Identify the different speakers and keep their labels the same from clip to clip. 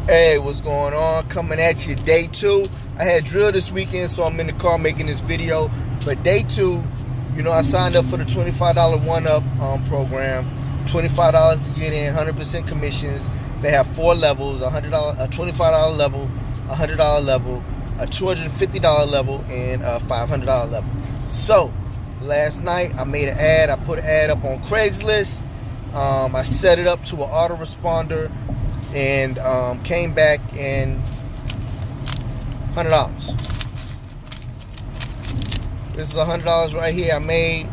Speaker 1: Hey, what's going on? Coming at you day 2. I had drill this weekend, so I'm in the car making this video. But day 2, I signed up for the $25 one-up program. $25 to get in, 100% commissions. They have 4 levels: a $25 level, a $100 level, a $250 level, and a $500 level. So last night I made an ad. I put an ad up on Craigslist. I set it up to an autoresponder and came back in $100. This is $100 right here. I made,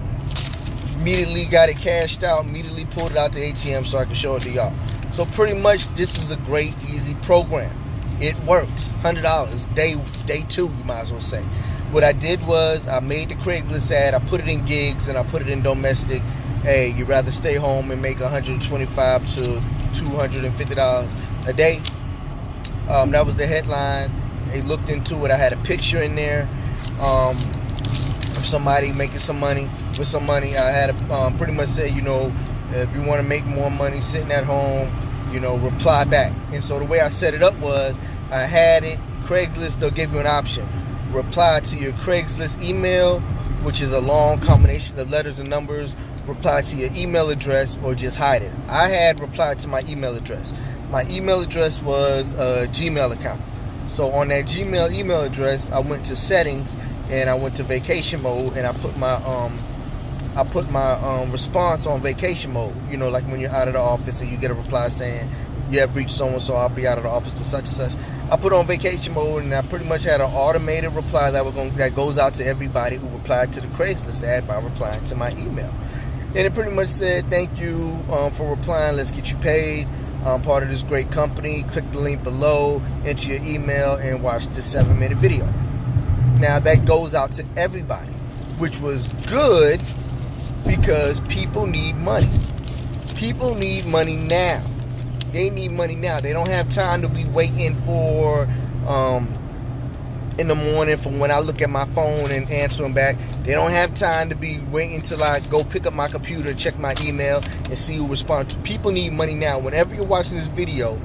Speaker 1: immediately got it cashed out, immediately pulled it out the ATM so I can show it to y'all. So pretty much this is a great, easy program. It works. $100 day 2, you might as well say. What I did was I made the Craigslist ad, I put it in gigs and I put it in domestic. Hey, you'd rather stay home and make $125 to $250 a day. That was the headline. They looked into it. I had a picture in there of somebody making some money with some money. I had to pretty much say, if you want to make more money sitting at home, reply back. And so the way I set it up was I had it, Craigslist, they'll give you an option. Reply to your Craigslist email, which is a long combination of letters and numbers. Reply to your email address or just hide it. I had replied to my email address. My email address was a Gmail account. So on that Gmail email address, I went to settings and I went to vacation mode and I put my response on vacation mode. Like when you're out of the office and you get a reply saying you have reached so and so, I'll be out of the office to such and such. I put on vacation mode and I pretty much had an automated reply that goes out to everybody who replied to the Craigslist ad by replying to my email. And it pretty much said, thank you for replying. Let's get you paid. Part of this great company. Click the link below, enter your email, and watch this 7-minute video. Now, that goes out to everybody, which was good because people need money. People need money now. They need money now. They don't have time to be waiting for in the morning from when I look at my phone and answer them back. They don't have time to be waiting till I go pick up my computer, check my email, and see who responds. People need money now. Whenever you're watching this video,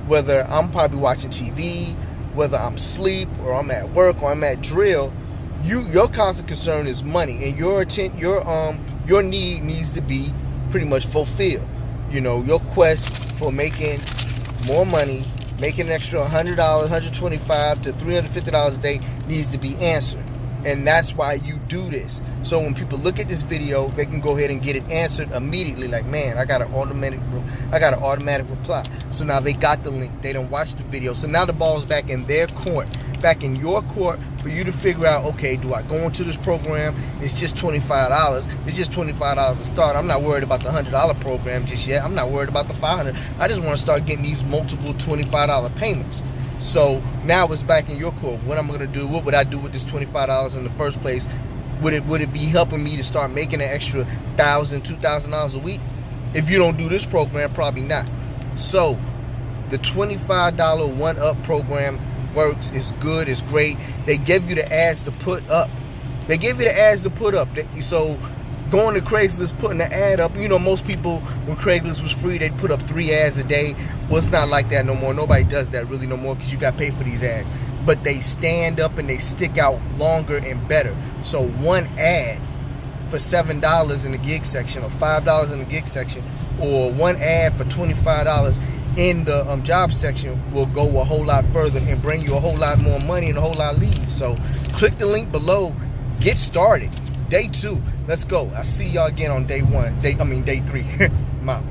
Speaker 1: whether I'm probably watching TV, whether I'm asleep or I'm at work or I'm at drill, your constant concern is money, and your need needs to be pretty much fulfilled. Your quest for making more money, making an extra $100, $125 to $350 a day needs to be answered. And that's why you do this. So when people look at this video, they can go ahead and get it answered immediately. Like, man, I got an automatic reply. So now they got the link. They don't watch the video. So now the ball's back in their court, back in your court, for you to figure out, okay, do I go into this program? It's just $25. It's just $25 to start. I'm not worried about the $100 program just yet. I'm not worried about the $500. I just want to start getting these multiple $25 payments. So now it's back in your court. What I'm going to do, what would I do with this $25 in the first place? Would it be helping me to start making an extra $1,000, $2,000 a week? If you don't do this program, probably not. So the $25 one-up program works. It's good. It's great. They give you the ads to put up. So going to Craigslist, putting the ad up. Most people, when Craigslist was free, they'd put up 3 ads a day. Well, it's not like that no more. Nobody does that really no more because you got to pay for these ads. But they stand up and they stick out longer and better. So one ad for $7 in the gig section or $5 in the gig section, or one ad for $25 in the job section will go a whole lot further and bring you a whole lot more money and a whole lot of leads. So click the link below. Get started. Day 2. Let's go. I'll see y'all again on day 3. I'm out.